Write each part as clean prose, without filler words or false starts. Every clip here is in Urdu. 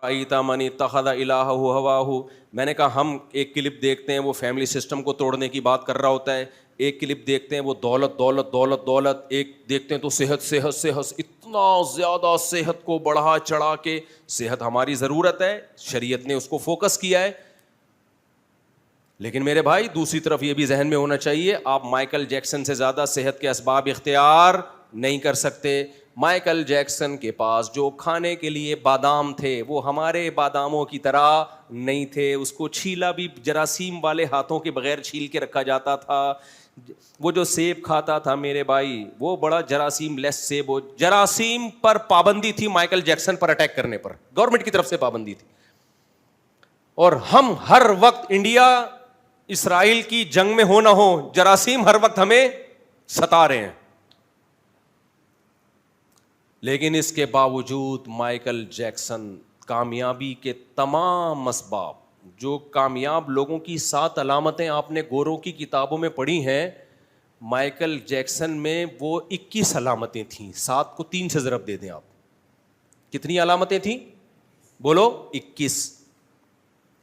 ایتا من اتخذ الہہ ہواہ. میں نے کہا ہم ایک کلپ دیکھتے ہیں وہ فیملی سسٹم کو توڑنے کی بات کر رہا ہوتا ہے, ایک کلپ دیکھتے ہیں وہ دولت دولت دولت دولت, ایک دیکھتے ہیں تو صحت صحت صحت, اتنا زیادہ صحت کو بڑھا چڑھا کے. صحت ہماری ضرورت ہے, شریعت نے اس کو فوکس کیا ہے, لیکن میرے بھائی دوسری طرف یہ بھی ذہن میں ہونا چاہیے آپ مائیکل جیکسن سے زیادہ صحت کے اسباب اختیار نہیں کر سکتے. مائیکل جیکسن کے پاس جو کھانے کے لیے بادام تھے وہ ہمارے باداموں کی طرح نہیں تھے, اس کو چھیلا بھی جراثیم والے ہاتھوں کے بغیر چھیل کے رکھا جاتا تھا. وہ جو سیب کھاتا تھا میرے بھائی وہ بڑا جراثیم لیس سیب, ہو جراثیم پر پابندی تھی مائیکل جیکسن پر اٹیک کرنے پر, گورنمنٹ کی طرف سے پابندی تھی. اور ہم ہر وقت انڈیا اسرائیل کی جنگ میں ہو نہ ہو جراثیم ہر وقت ہمیں ستا رہے ہیں, لیکن اس کے باوجود مائیکل جیکسن کامیابی کے تمام اسباب, جو کامیاب لوگوں کی 7 علامتیں آپ نے گوروں کی کتابوں میں پڑھی ہیں, مائیکل جیکسن میں وہ 21 علامتیں تھیں. 7 کو 3 سے ضرب دے دیں آپ, کتنی علامتیں تھیں بولو؟ 21.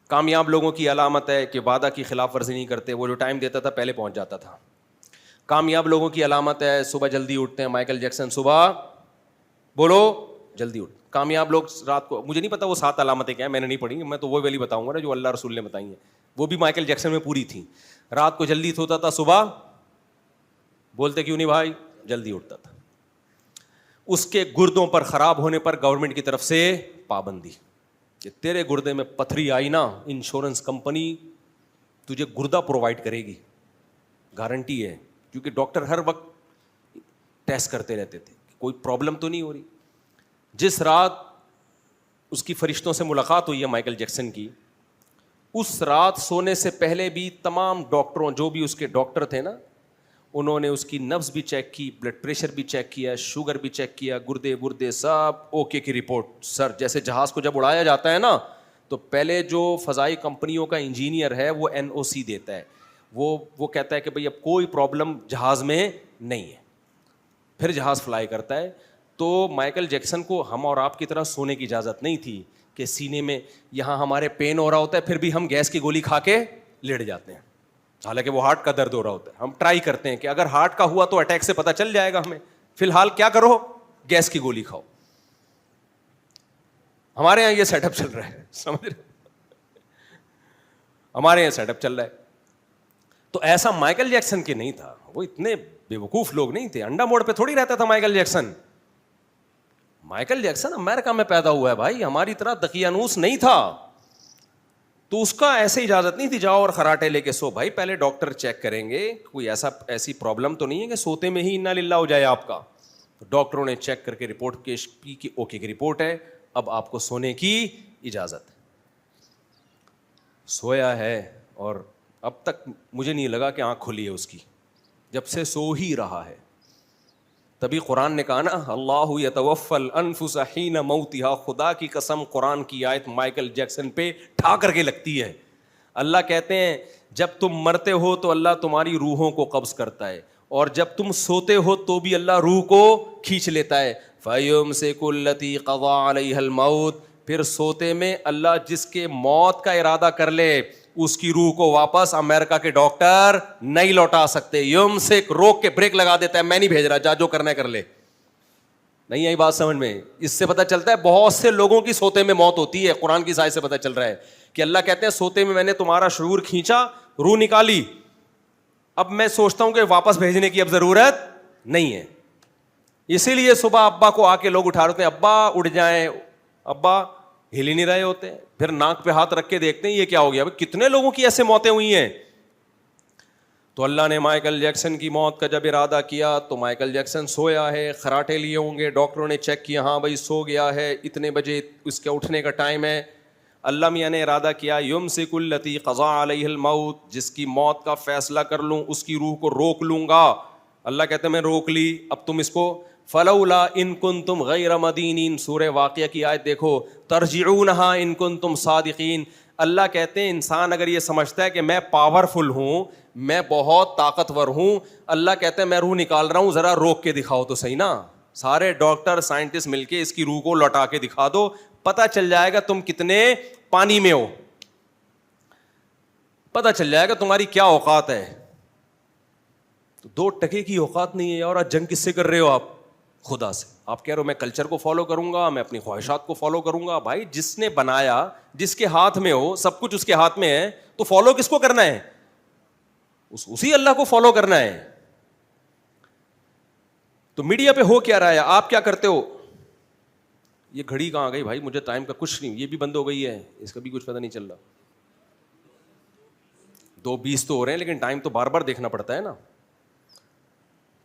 کامیاب لوگوں کی علامت ہے کہ وعدہ کی خلاف ورزی نہیں کرتے, وہ جو ٹائم دیتا تھا پہلے پہنچ جاتا تھا. کامیاب لوگوں کی علامت ہے صبح جلدی اٹھتے ہیں, مائیکل جیکسن صبح بولو جلدی اٹھ. کامیاب لوگ رات کو, مجھے نہیں پتا وہ 7 علامتیں کیا ہیں, میں نے نہیں پڑھی, میں تو وہ والی بتاؤں گا نا جو اللہ رسول نے بتائی ہیں, وہ بھی مائیکل جیکسن میں پوری تھیں. رات کو جلدی سوتا تھا, صبح بولتے کیوں نہیں بھائی جلدی اٹھتا تھا. اس کے گردوں پر خراب ہونے پر گورنمنٹ کی طرف سے پابندی, کہ تیرے گردے میں پتھری آئی نا, انشورنس کمپنی تجھے گردہ پرووائڈ کرے گی, گارنٹی ہے, کیونکہ ڈاکٹر ہر وقت ٹیسٹ کرتے رہتے تھے کوئی پرابلم تو نہیں ہو رہی. جس رات اس کی فرشتوں سے ملاقات ہوئی ہے مائیکل جیکسن کی, اس رات سونے سے پہلے بھی تمام ڈاکٹروں, جو بھی اس کے ڈاکٹر تھے نا, انہوں نے اس کی نبض بھی چیک کی, بلڈ پریشر بھی چیک کیا, شوگر بھی چیک کیا, گردے سب اوکے کی رپورٹ. سر جیسے جہاز کو جب اڑایا جاتا ہے نا تو پہلے جو فضائی کمپنیوں کا انجینئر ہے وہ NOC دیتا ہے, وہ کہتا ہے کہ بھئی اب کوئی پرابلم جہاز میں نہیں ہے, پھر جہاز فلائی کرتا ہے. تو مائیکل جیکسن کو ہم اور آپ کی طرح سونے کی اجازت نہیں تھی کہ سینے میں یہاں ہمارے پین ہو رہا ہوتا ہے پھر بھی ہم گیس کی گولی کھا کے لیٹ جاتے ہیں, حالانکہ وہ ہارٹ کا درد ہو رہا ہوتا ہے. ہم ٹرائی کرتے ہیں کہ اگر ہارٹ کا ہوا تو اٹیک سے پتہ چل جائے گا ہمیں, فی الحال کیا کرو گیس کی گولی کھاؤ. ہمارے یہاں یہ سیٹ اپ چل رہا ہے, سمجھ رہے, ہمارے یہاں سیٹ اپ چل رہا ہے. تو ایسا مائیکل جیکسن کے نہیں تھا, وہ اتنے بیوقوف لوگ نہیں تھے, انڈا موڑ پہ تھوڑی رہتا تھا مائیکل جیکسن. مائیکل جیکسن امریکہ میں پیدا ہوا ہے بھائی, ہماری طرح دقیانوس نہیں تھا. تو اس کا ایسے اجازت نہیں تھی جاؤ اور خراٹے لے کے سو. بھائی پہلے ڈاکٹر چیک کریں گے کوئی ایسی پرابلم تو نہیں ہے کہ سوتے میں ہی انا للہ ہو جائے آپ کا. ڈاکٹروں نے چیک کر کے رپورٹ پیش کی کہ اوکے کی رپورٹ ہے, اب آپ کو سونے کی اجازت ہے. سویا ہے اور اب تک مجھے نہیں لگا کہ آنکھ کھلی ہے اس کی, جب سے سو ہی رہا ہے. تبھی قرآن نے کہا نا اللہ یتوفی الانفس حین موتہا, خدا کی قسم قرآن کی آیت مائیکل جیکسن پہ ٹھا کر کے لگتی ہے. اللہ کہتے ہیں جب تم مرتے ہو تو اللہ تمہاری روحوں کو قبض کرتا ہے, اور جب تم سوتے ہو تو بھی اللہ روح کو کھینچ لیتا ہے. فَيُمْسِكُ الَّتِي قَضَىٰ عَلَيْهَا الْمَوْتِ, پھر سوتے میں اللہ جس کے موت کا ارادہ کر لے اس کی روح کو واپس امریکہ کے ڈاکٹر نہیں لوٹا سکتے. یمسک, روک کے بریک لگا دیتا ہے, میں نہیں بھیج رہا, جا جو کرنا ہے کر لے. نہیں آئی بات سمجھ میں؟ اس سے پتہ چلتا ہے بہت سے لوگوں کی سوتے میں موت ہوتی ہے. قرآن کی آیت سے پتہ چل رہا ہے کہ اللہ کہتے ہیں سوتے میں نے تمہارا شعور کھینچا, روح نکالی, اب میں سوچتا ہوں کہ واپس بھیجنے کی اب ضرورت نہیں ہے. اسی لیے صبح ابا کو آ کے لوگ اٹھا رہے ہیں, ابا اٹھ جائیں, ابا ہل ہی نہیں رہے ہوتے ہیں, پھر ناک پہ ہاتھ رکھ کے دیکھتے ہیں یہ کیا ہو گیا. کتنے لوگوں کی ایسے موتیں ہوئی ہیں. تو اللہ نے مائیکل جیکسن کی موت کا جب ارادہ کیا تو مائیکل جیکسن سویا ہے, خراٹے لیے ہوں گے, ڈاکٹروں نے چیک کیا ہاں بھائی سو گیا ہے, اتنے بجے اس کے اٹھنے کا ٹائم ہے. اللہ میاں نے ارادہ کیا یمسک التی قضا علیہ الموت, جس کی موت کا فیصلہ کر لوں اس کی روح کو روک لوں گا. اللہ کہتے ہیں میں روک لی, اب تم اس کو فلولا ان کنتم غیر مدینین, سورہ واقعہ کی آیت دیکھو, ترجعونہا ان کنتم صادقین. اللہ کہتے ہیں انسان اگر یہ سمجھتا ہے کہ میں پاورفل ہوں, میں بہت طاقتور ہوں, اللہ کہتے ہیں میں روح نکال رہا ہوں, ذرا روک کے دکھاؤ تو صحیح نا. سارے ڈاکٹر سائنٹسٹ مل کے اس کی روح کو لوٹا کے دکھا دو, پتہ چل جائے گا تم کتنے پانی میں ہو, پتہ چل جائے گا تمہاری کیا اوقات ہے. تو 2 ٹکے کی اوقات نہیں ہے. اور آج جنگ کس سے کر رہے ہو آپ؟ خدا سے. آپ کہہ رہے ہو میں کلچر کو فالو کروں گا, میں اپنی خواہشات کو فالو کروں گا. بھائی جس نے بنایا, جس کے ہاتھ میں ہو, سب کچھ اس کے ہاتھ میں ہے, تو فالو کس کو کرنا ہے؟ اسی اللہ کو فالو کرنا ہے. تو میڈیا پہ ہو کیا رہا ہے, آپ کیا کرتے ہو؟ یہ گھڑی کہاں گئی بھائی؟ مجھے ٹائم کا کچھ نہیں, یہ بھی بند ہو گئی ہے, اس کا بھی کچھ پتہ نہیں چل رہا. 2:20 تو ہو رہے ہیں, لیکن ٹائم تو بار بار دیکھنا پڑتا ہے نا.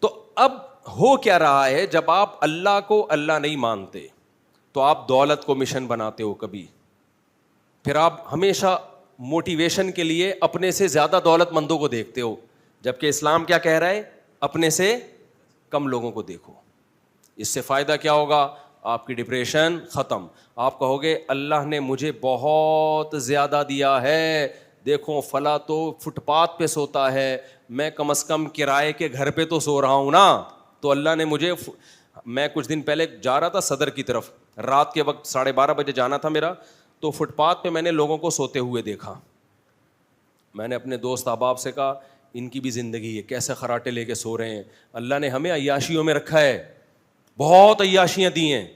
تو اب ہو کیا رہا ہے, جب آپ اللہ کو اللہ نہیں مانتے تو آپ دولت کو مشن بناتے ہو کبھی, پھر آپ ہمیشہ موٹیویشن کے لیے اپنے سے زیادہ دولت مندوں کو دیکھتے ہو, جبکہ اسلام کیا کہہ رہا ہے؟ اپنے سے کم لوگوں کو دیکھو. اس سے فائدہ کیا ہوگا؟ آپ کی ڈپریشن ختم. آپ کہو گے اللہ نے مجھے بہت زیادہ دیا ہے, دیکھو فلاں تو فٹ پاتھ پہ سوتا ہے, میں کم از کم کرائے کے گھر پہ تو سو رہا ہوں نا. تو اللہ نے مجھے, میں کچھ دن پہلے جا رہا تھا صدر کی طرف, رات کے وقت 12:30 بجے جانا تھا میرا, تو فٹ پاتھ پہ میں نے لوگوں کو سوتے ہوئے دیکھا. میں نے اپنے دوست احباب سے کہا ان کی بھی زندگی ہے, کیسے خراٹے لے کے سو رہے ہیں. اللہ نے ہمیں عیاشیوں میں رکھا ہے, بہت عیاشیاں دی ہیں.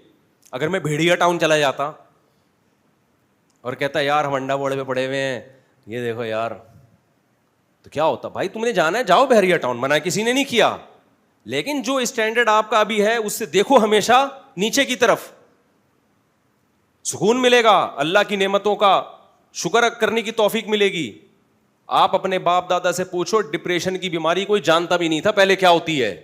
اگر میں بھیڑیا ٹاؤن چلا جاتا اور کہتا یار ہم انڈا بوڑے پہ پڑے ہوئے ہیں, یہ دیکھو یار, تو کیا ہوتا؟ بھائی تم نے جانا ہے جاؤ بحریہ ٹاؤن, منع کسی نے نہیں کیا, لیکن جو اسٹینڈرڈ آپ کا ابھی ہے اس سے دیکھو ہمیشہ نیچے کی طرف. سکون ملے گا, اللہ کی نعمتوں کا شکر کرنے کی توفیق ملے گی. آپ اپنے باپ دادا سے پوچھو, ڈپریشن کی بیماری کوئی جانتا بھی نہیں تھا پہلے کیا ہوتی ہے,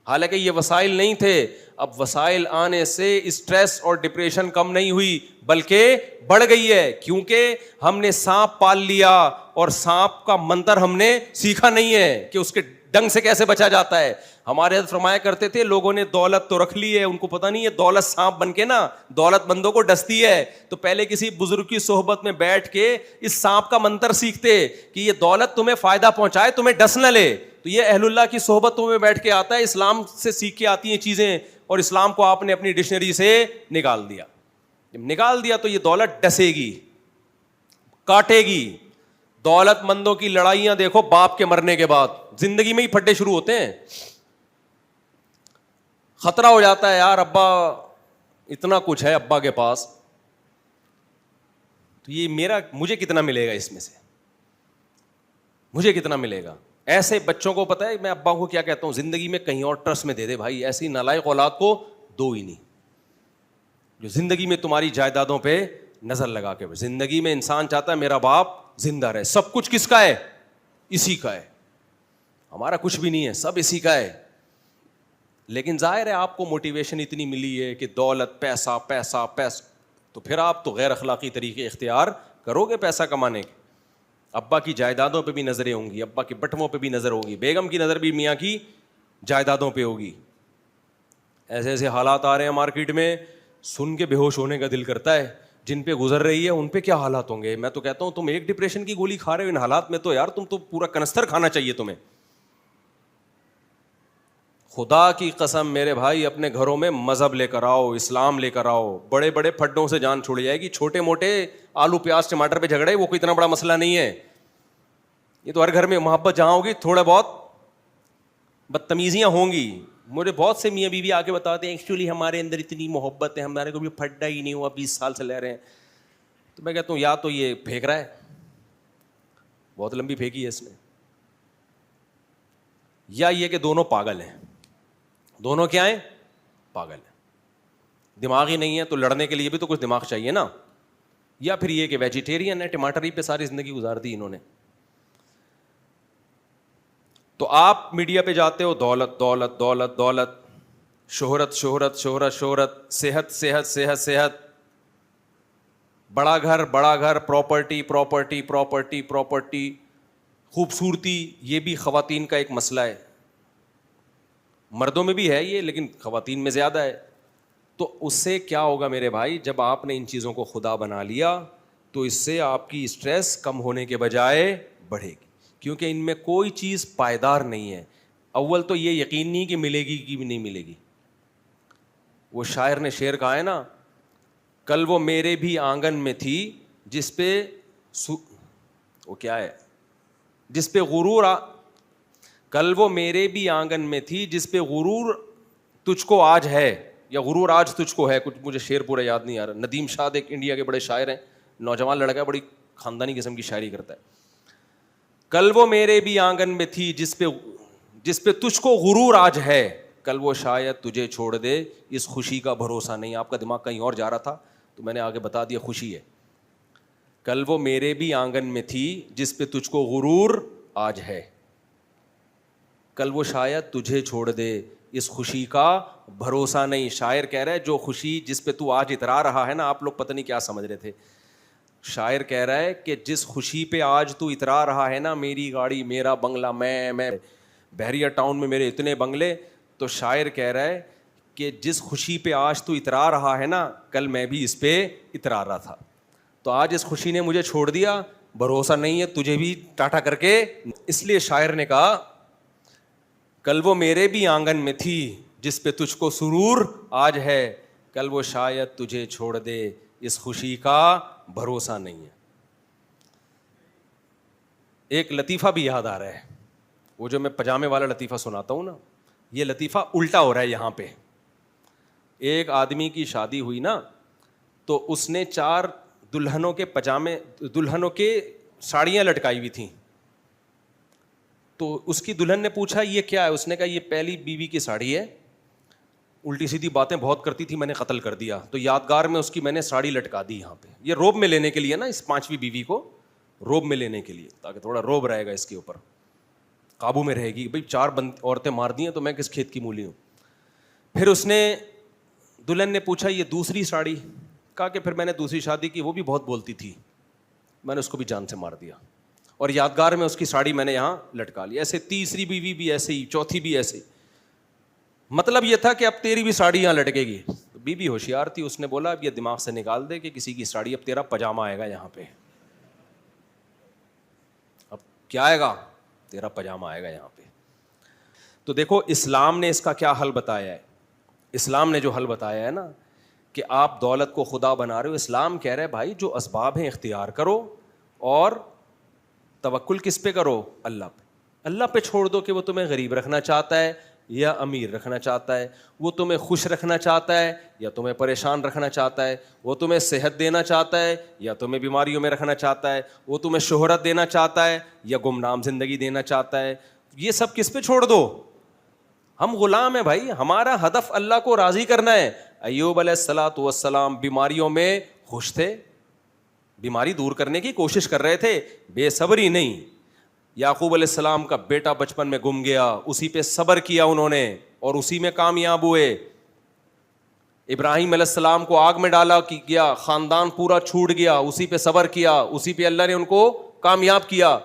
حالانکہ یہ وسائل نہیں تھے. اب وسائل آنے سے اسٹریس اور ڈپریشن کم نہیں ہوئی بلکہ بڑھ گئی ہے, کیونکہ ہم نے سانپ پال لیا اور سانپ کا منتر ہم نے سیکھا نہیں ہے کہ اس کے ڈنگ سے کیسے بچا جاتا ہے. ہمارے حضرت فرمایا کرتے تھے لوگوں نے دولت تو رکھ لی ہے, ان کو پتہ نہیں ہے دولت سانپ بن کے نا دولت مندوں کو ڈستی ہے. تو پہلے کسی بزرگ کی صحبت میں بیٹھ کے اس سانپ کا منتر سیکھتے کہ یہ دولت تمہیں فائدہ پہنچائے, تمہیں ڈس نہ لے. تو یہ اہل اللہ کی صحبتوں میں بیٹھ کے آتا ہے, اسلام سے سیکھ کے آتی ہیں چیزیں, اور اسلام کو آپ نے اپنی ڈکشنری سے نکال دیا. جب نکال دیا تو یہ دولت ڈسے گی, کاٹے گی. دولت مندوں کی لڑائیاں دیکھو باپ کے مرنے کے بعد زندگی میں ہی پھڈے شروع ہوتے ہیں. خطرہ ہو جاتا ہے یار ابا اتنا کچھ ہے ابا کے پاس, تو یہ مجھے کتنا ملے گا اس میں سے, مجھے کتنا ملے گا. ایسے بچوں کو پتہ ہے میں ابا کو کیا کہتا ہوں, زندگی میں کہیں اور ٹرسٹ میں دے دے بھائی, ایسی نالائق اولاد کو دو ہی نہیں جو زندگی میں تمہاری جائیدادوں پہ نظر لگا کے. زندگی میں انسان چاہتا ہے میرا باپ زندہ رہے, سب کچھ کس کا ہے؟ اسی کا ہے. ہمارا کچھ بھی نہیں ہے, سب اسی کا ہے. لیکن ظاہر ہے آپ کو موٹیویشن اتنی ملی ہے کہ دولت, پیسہ پیسہ پیسہ, تو پھر آپ تو غیر اخلاقی طریقے اختیار کرو گے پیسہ کمانے کے. ابا کی جائیدادوں پہ بھی نظریں ہوں گی, ابا کے بٹووں پہ بھی نظر ہوگی, بیگم کی نظر بھی میاں کی جائیدادوں پہ ہوگی. ایسے ایسے حالات آ رہے ہیں مارکیٹ میں, سن کے بے ہوش ہونے کا دل کرتا ہے. جن پہ گزر رہی ہے ان پہ کیا حالات ہوں گے. میں تو کہتا ہوں تم ایک ڈپریشن کی گولی کھا رہے ہو ان حالات میں, تو یار تم تو پورا کنستر کھانا چاہیے تمہیں. خدا کی قسم میرے بھائی, اپنے گھروں میں مذہب لے کر آؤ, اسلام لے کر آؤ. بڑے بڑے پھڈوں سے جان چھوڑ جائے گی, چھوٹے موٹے آلو پیاز ٹماٹر پہ جھگڑے وہ کوئی اتنا بڑا مسئلہ نہیں ہے. یہ تو ہر گھر میں محبت جہاں ہوگی تھوڑا بہت بدتمیزیاں ہوں گی. مجھے بہت سے میاں بیوی آ کے بتاتے ہیں ایکچولی ہمارے اندر اتنی محبت ہے, ہمارے کو بھی پھڈا ہی نہیں ہوا, 20 سال سے لے رہے ہیں. تو میں کہتا ہوں یا تو یہ پھینک رہا ہے, بہت لمبی پھینکی ہے اس نے, یا یہ کہ دونوں پاگل ہیں. دونوں کیا ہیں؟ پاگل ہیں. دماغ ہی نہیں ہے تو لڑنے کے لیے بھی تو کچھ دماغ چاہیے نا. یا پھر یہ کہ ویجیٹیرین ہے, ٹماٹر ہی پہ ساری زندگی گزار دی انہوں نے. تو آپ میڈیا پہ جاتے ہو, دولت دولت دولت دولت, شہرت شہرت شہرت شہرت, صحت صحت صحت صحت, بڑا گھر پراپرٹی پراپرٹی پراپرٹی پراپرٹی, خوبصورتی. یہ بھی خواتین کا ایک مسئلہ ہے, مردوں میں بھی ہے یہ لیکن خواتین میں زیادہ ہے. تو اس سے کیا ہوگا میرے بھائی, جب آپ نے ان چیزوں کو خدا بنا لیا تو اس سے آپ کی اسٹریس کم ہونے کے بجائے بڑھے گی, کیونکہ ان میں کوئی چیز پائیدار نہیں ہے. اول تو یہ یقین نہیں کہ ملے گی کہ نہیں ملے گی. وہ شاعر نے شعر کہا ہے نا, کل وہ میرے بھی آنگن میں تھی جس پہ وہ کیا ہے جس پہ غرور کل وہ میرے بھی آنگن میں تھی جس پہ غرور تجھ کو آج ہے، یا غرور آج تجھ کو ہے، کچھ مجھے شعر پورا یاد نہیں آ رہا. ندیم شاد ایک انڈیا کے بڑے شاعر ہیں، نوجوان لڑکا ہے، بڑی خاندانی قسم کی شاعری کرتا ہے. کل وہ میرے بھی آنگن میں تھی جس پہ تجھ کو غرور آج ہے، کل وہ شاید تجھے چھوڑ دے اس خوشی کا بھروسہ نہیں. آپ کا دماغ کہیں اور جا رہا تھا تو میں نے آگے بتا دیا خوشی ہے. کل وہ میرے بھی آنگن میں تھی جس پہ تجھ کو غرور آج ہے، کل وہ شاید تجھے چھوڑ دے اس خوشی کا بھروسہ نہیں. شاعر کہہ رہا ہے جو خوشی جس پہ تو آج اترا رہا ہے نا، آپ لوگ پتہ نہیں کیا سمجھ رہے تھے. شاعر کہہ رہا ہے کہ جس خوشی پہ آج تو اترا رہا ہے نا، میری گاڑی، میرا بنگلہ، میں بحریہ ٹاؤن میں میرے اتنے بنگلے، تو شاعر کہہ رہا ہے کہ جس خوشی پہ آج تو اترا رہا ہے نا، کل میں بھی اس پہ اترا رہا تھا. تو آج اس خوشی نے مجھے چھوڑ دیا، بھروسہ نہیں ہے تجھے بھی ٹاٹا کر کے. اس لیے شاعر نے کہا کل وہ میرے بھی آنگن میں تھی جس پہ تجھ کو سرور آج ہے، کل وہ شاید تجھے چھوڑ دے اس خوشی کا بھروسہ نہیں ہے. ایک لطیفہ بھی یاد آ رہا ہے، وہ جو میں پجامے والا لطیفہ سناتا ہوں نا، یہ لطیفہ الٹا ہو رہا ہے یہاں پہ. ایک آدمی کی شادی ہوئی نا، تو اس نے 4 دلہنوں کے پجامے، دلہنوں کے ساڑیاں لٹکائی ہوئی تھیں. تو اس کی دلہن نے پوچھا یہ کیا ہے؟ اس نے کہا یہ پہلی بیوی کی ساڑی ہے، الٹی سیدھی باتیں بہت کرتی تھی، میں نے قتل کر دیا، تو یادگار میں اس کی میں نے ساڑی لٹکا دی یہاں پہ. یہ روب میں لینے کے لیے نا، اس 5ویں بیوی کو روب میں لینے کے لیے، تاکہ تھوڑا روب رہے گا اس کے اوپر، قابو میں رہے گی. بھائی 4 عورتیں مار دی ہیں تو میں کس کھیت کی مولی ہوں. پھر اس نے دلہن نے پوچھا یہ دوسری ساڑی؟ کہا کہ پھر میں نے دوسری شادی کی، وہ بھی بہت بولتی تھی، میں نے اس کو بھی جان سے مار دیا، اور یادگار میں اس کی ساڑی میں نے یہاں لٹکا لی. ایسے تیسری بیوی بھی ایسے ہی، چوتھی بھی ایسے ہی. مطلب یہ تھا کہ اب تیری بھی ساڑی یہاں لٹکے گی. بیوی ہوشیار تھی، اس نے بولا اب یہ دماغ سے نکال دے کہ کسی کی ساڑی، اب تیرا پجامہ آئے گا یہاں پہ. اب کیا آئے گا؟ تیرا پجامہ آئے گا یہاں پہ. تو دیکھو اسلام نے اس کا کیا حل بتایا ہے. اسلام نے جو حل بتایا ہے نا کہ آپ دولت کو خدا بنا رہے ہو، اسلام کہہ رہے بھائی جو اسباب ہیں اختیار کرو، اور توکل کس پہ کرو؟ اللہ پہ. اللہ پہ چھوڑ دو کہ وہ تمہیں غریب رکھنا چاہتا ہے یا امیر رکھنا چاہتا ہے، وہ تمہیں خوش رکھنا چاہتا ہے یا تمہیں پریشان رکھنا چاہتا ہے، وہ تمہیں صحت دینا چاہتا ہے یا تمہیں بیماریوں میں رکھنا چاہتا ہے، وہ تمہیں شہرت دینا چاہتا ہے یا گمنام زندگی دینا چاہتا ہے. یہ سب کس پہ چھوڑ دو؟ ہم غلام ہیں بھائی، ہمارا ہدف اللہ کو راضی کرنا ہے. ایوب علیہ الصلوۃ والسلام بیماریوں میں خوش تھے، بیماری دور کرنے کی کوشش کر رہے تھے، بے صبری نہیں. یعقوب علیہ السلام کا بیٹا بچپن میں گم گیا، اسی پہ صبر کیا انہوں نے اور اسی میں کامیاب ہوئے. ابراہیم علیہ السلام کو آگ میں ڈالا گیا، خاندان پورا چھوٹ گیا، اسی پہ صبر کیا، اسی پہ اللہ نے ان کو کامیاب کیا.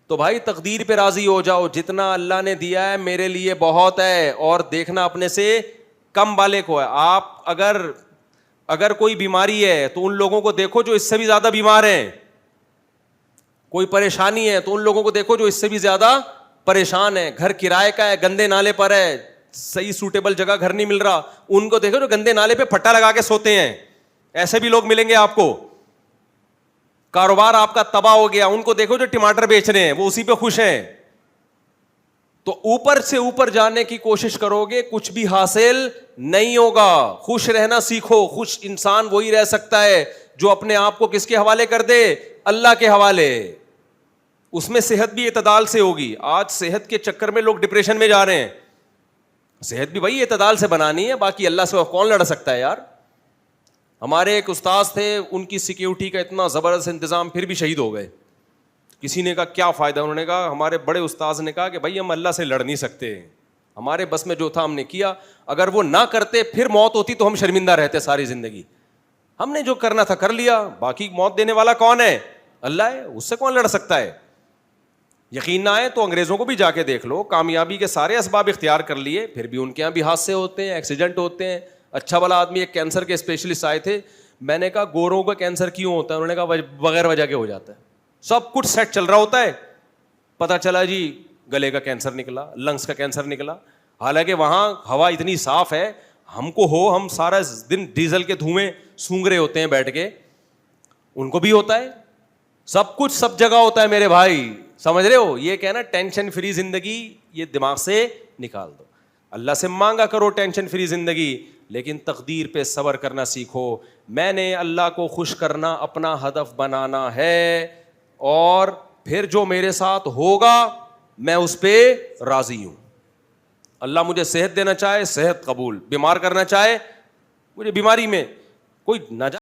تو بھائی تقدیر پہ راضی ہو جاؤ، جتنا اللہ نے دیا ہے میرے لیے بہت ہے، اور دیکھنا اپنے سے کم والے کو ہے. آپ اگر کوئی بیماری ہے تو ان لوگوں کو دیکھو جو اس سے بھی زیادہ بیمار ہیں، کوئی پریشانی ہے تو ان لوگوں کو دیکھو جو اس سے بھی زیادہ پریشان ہے. گھر کرائے کا ہے، گندے نالے پر ہے، صحیح سوٹیبل جگہ گھر نہیں مل رہا، ان کو دیکھو جو گندے نالے پہ پھٹا لگا کے سوتے ہیں. ایسے بھی لوگ ملیں گے آپ کو. کاروبار آپ کا تباہ ہو گیا، ان کو دیکھو جو ٹماٹر بیچ رہے ہیں، وہ اسی پہ خوش ہیں. تو اوپر سے اوپر جانے کی کوشش کرو گے کچھ بھی حاصل نہیں ہوگا. خوش رہنا سیکھو. خوش انسان وہی رہ سکتا ہے جو اپنے آپ کو کس کے حوالے کر دے؟ اللہ کے حوالے. اس میں صحت بھی اعتدال سے ہوگی. آج صحت کے چکر میں لوگ ڈپریشن میں جا رہے ہیں. صحت بھی بھائی اعتدال سے بنانی ہے، باقی اللہ سے کون لڑ سکتا ہے یار. ہمارے ایک استاذ تھے، ان کی سیکیورٹی کا اتنا زبردست انتظام، پھر بھی شہید ہو گئے. کسی نے کہا کیا فائدہ؟ انہوں نے کہا، ہمارے بڑے استاذ نے کہا کہ بھائی ہم اللہ سے لڑ نہیں سکتے، ہمارے بس میں جو تھا ہم نے کیا، اگر وہ نہ کرتے پھر موت ہوتی تو ہم شرمندہ رہتے ساری زندگی. ہم نے جو کرنا تھا کر لیا، باقی موت دینے والا کون ہے؟ اللہ ہے، اس سے کون لڑ سکتا ہے. یقین نہ آئے تو انگریزوں کو بھی جا کے دیکھ لو، کامیابی کے سارے اسباب اختیار کر لیے، پھر بھی ان کے یہاں بھی حادثے ہوتے ہیں، ایکسیڈنٹ ہوتے ہیں. اچھا والا آدمی، ایک کینسر کے اسپیشلسٹ آئے تھے، میں نے کہا گوروں کا کینسر کیوں ہوتا ہے؟ انہوں نے کہا بغیر وجہ کے ہو جاتا ہے، سب کچھ سیٹ چل رہا ہوتا ہے، پتہ چلا جی گلے کا کینسر نکلا، لنگس کا کینسر نکلا. حالانکہ وہاں ہوا اتنی صاف ہے، ہم کو ہو, ہم سارا دن ڈیزل کے دھوئیں سونگ رہے ہوتے ہیں بیٹھ کے, ان کو بھی ہوتا ہے, سب کچھ سب جگہ ہوتا ہے میرے بھائی, سمجھ رہے ہو؟ یہ کہنا ٹینشن فری زندگی یہ دماغ سے نکال دو. اللہ سے مانگا کرو ٹینشن فری زندگی, لیکن تقدیر پہ صبر کرنا سیکھو. میں نے اللہ کو خوش کرنا اپنا ہدف بنانا ہے, اور پھر جو میرے ساتھ ہوگا میں اس پہ راضی ہوں. اللہ مجھے صحت دینا چاہے صحت قبول, بیمار کرنا چاہے مجھے بیماری میں کوئی نہ